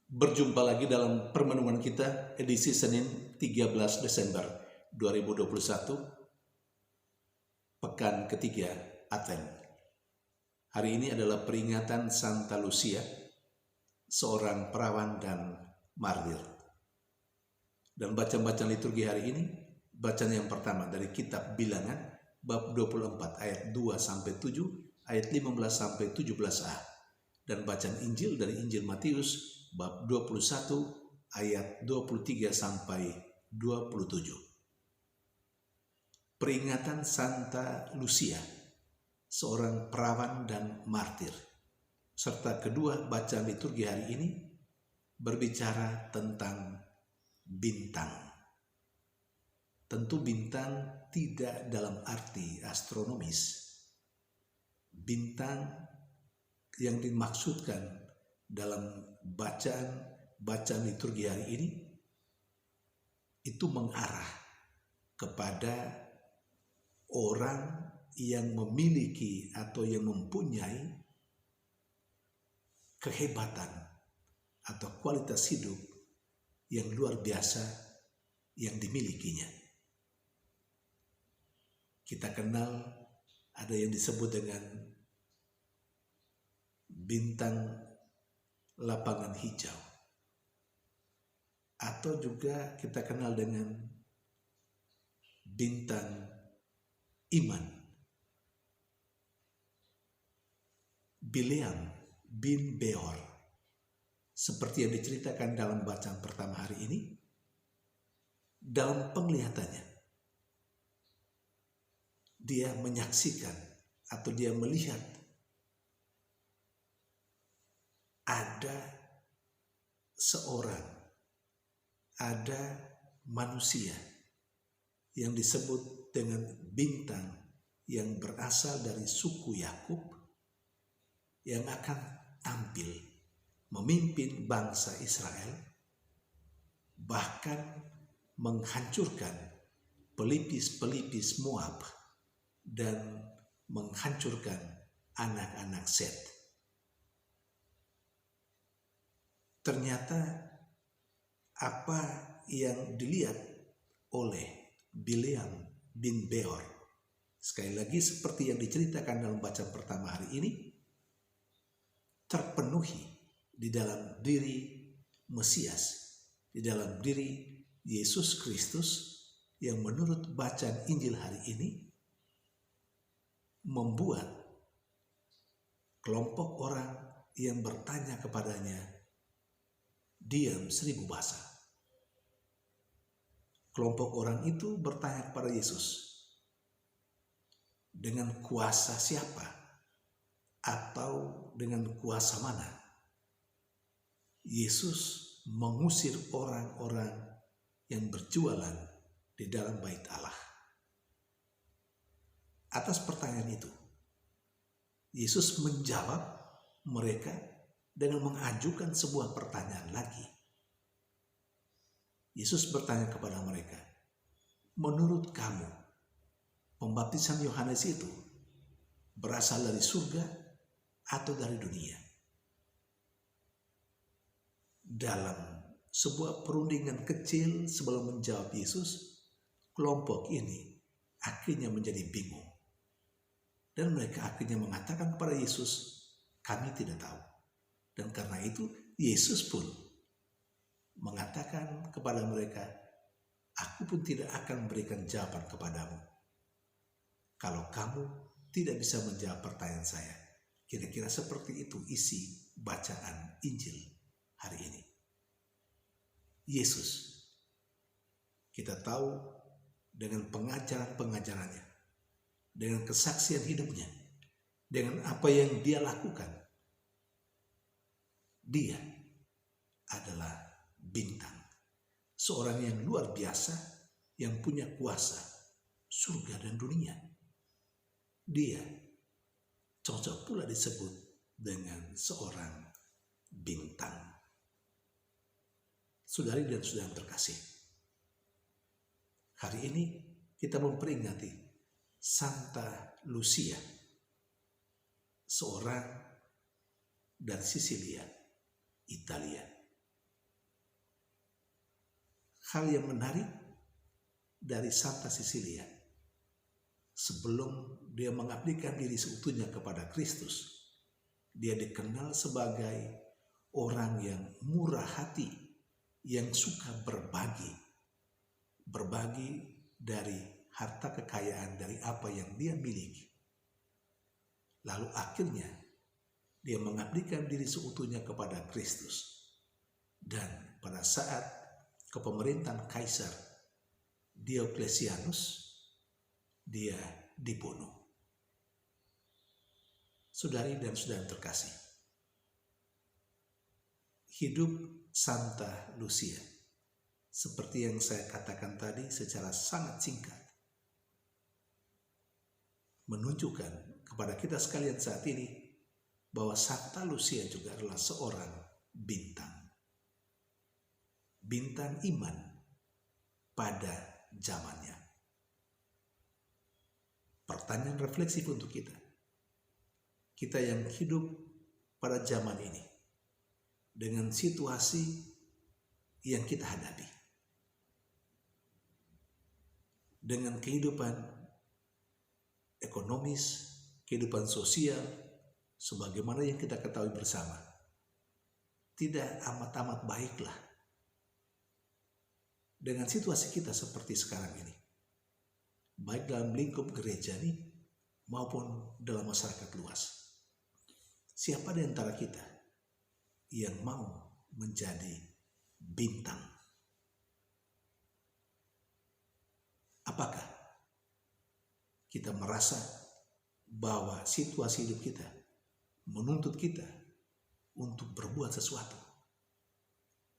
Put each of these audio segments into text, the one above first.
Berjumpa lagi dalam permenungan kita edisi Senin 13 Desember 2021, pekan ketiga Advent. Hari ini adalah peringatan Santa Lucia, seorang perawan dan martir. Dan bacaan-bacaan liturgi hari ini, bacaan yang pertama dari kitab Bilangan bab 24 ayat 2-7, ayat 15-17a. Dan bacaan Injil dari Injil Matius bab 21 ayat 23-27. Peringatan Santa Lucia, seorang perawan dan martir, serta kedua bacaan liturgi hari ini berbicara tentang bintang. Tentu bintang tidak dalam arti astronomis. Bintang yang dimaksudkan dalam bacaan liturgi hari ini itu mengarah kepada orang yang memiliki atau yang mempunyai kehebatan atau kualitas hidup yang luar biasa yang dimilikinya. Kita kenal ada yang disebut dengan bintang lapangan hijau, atau juga kita kenal dengan bintang iman, Bileam bin Beor, seperti yang diceritakan dalam bacaan pertama hari ini. Dalam penglihatannya, dia menyaksikan atau dia melihat ada manusia yang disebut dengan bintang yang berasal dari suku Yakub yang akan tampil memimpin bangsa Israel, bahkan menghancurkan pelipis-pelipis Moab dan menghancurkan anak-anak Set. Ternyata apa yang dilihat oleh Bileam bin Beor, sekali lagi seperti yang diceritakan dalam bacaan pertama hari ini, terpenuhi di dalam diri Mesias, di dalam diri Yesus Kristus, yang menurut bacaan Injil hari ini membuat kelompok orang yang bertanya kepadanya diam 1000 bahasa. Kelompok orang itu bertanya kepada Yesus, dengan kuasa siapa atau dengan kuasa mana Yesus mengusir orang-orang yang berjualan di dalam bait Allah. Atas pertanyaan itu, Yesus menjawab mereka dengan mengajukan sebuah pertanyaan lagi. Yesus bertanya kepada mereka, menurut kamu, pembaptisan Yohanes itu berasal dari surga atau dari dunia? Dalam sebuah perundingan kecil sebelum menjawab Yesus, kelompok ini akhirnya menjadi bingung. Dan mereka akhirnya mengatakan kepada Yesus, kami tidak tahu. Dan karena itu Yesus pun mengatakan kepada mereka, aku pun tidak akan memberikan jawaban kepadamu kalau kamu tidak bisa menjawab pertanyaan saya. Kira-kira seperti itu isi bacaan Injil hari ini. Yesus, kita tahu dengan pengajaran-pengajarannya, dengan kesaksian hidupnya, dengan apa yang dia lakukan, dia adalah bintang, seorang yang luar biasa yang punya kuasa surga dan dunia. Dia cocok pula disebut dengan seorang bintang. Saudari dan saudara terkasih, hari ini kita memperingati Santa Lucia, seorang dari Sisilia, Italia, hal yang menarik dari Santa Cecilia. Sebelum dia mengabdikan diri seutuhnya kepada Kristus, dia dikenal sebagai orang yang murah hati, yang suka berbagi dari harta kekayaan, dari apa yang dia miliki. Lalu akhirnya dia mengabdikan diri seutuhnya kepada Kristus. Dan pada saat kepemerintahan Kaisar Dioklesianus, dia dibunuh. Saudari dan saudara terkasih, hidup Santa Lucia, seperti yang saya katakan tadi secara sangat singkat, menunjukkan kepada kita sekalian saat ini bahwa Santa Lucia juga adalah seorang bintang. Bintang iman pada zamannya. Pertanyaan refleksif untuk kita. Kita yang hidup pada zaman ini dengan situasi yang kita hadapi. Dengan kehidupan ekonomis, kehidupan sosial, sebagaimana yang kita ketahui bersama, tidak amat-amat baiklah. Dengan situasi kita seperti sekarang ini, baik dalam lingkup gereja ini maupun dalam masyarakat luas. Siapa di antara kita yang mau menjadi bintang? Apakah kita merasa bahwa situasi hidup kita menuntut kita untuk berbuat sesuatu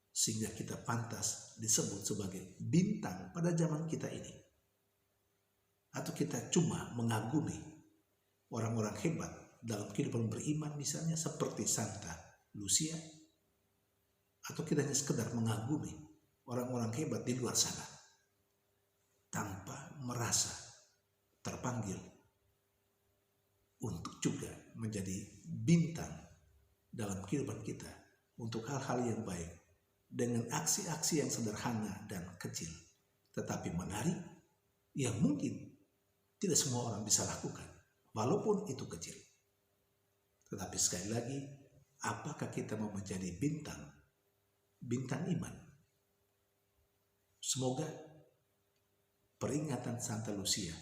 sehingga kita pantas disebut sebagai bintang pada zaman kita ini? Atau kita cuma mengagumi orang-orang hebat dalam kehidupan beriman, misalnya seperti Santa Lucia? Atau kita hanya sekedar mengagumi orang-orang hebat di luar sana tanpa merasa terpanggil untuk juga menjadi bintang dalam kehidupan kita untuk hal-hal yang baik, dengan aksi-aksi yang sederhana dan kecil tetapi menarik, yang mungkin tidak semua orang bisa lakukan, walaupun itu kecil. Tetapi sekali lagi, apakah kita mau menjadi bintang iman? Semoga peringatan Santa Lucia,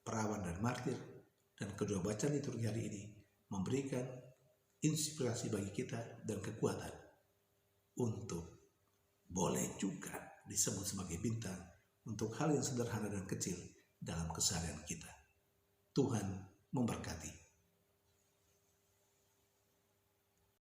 perawan dan martir, dan kedua bacaan liturgi hari ini memberikan inspirasi bagi kita dan kekuatan untuk boleh juga disebut sebagai bintang untuk hal yang sederhana dan kecil dalam keseharian kita. Tuhan memberkati.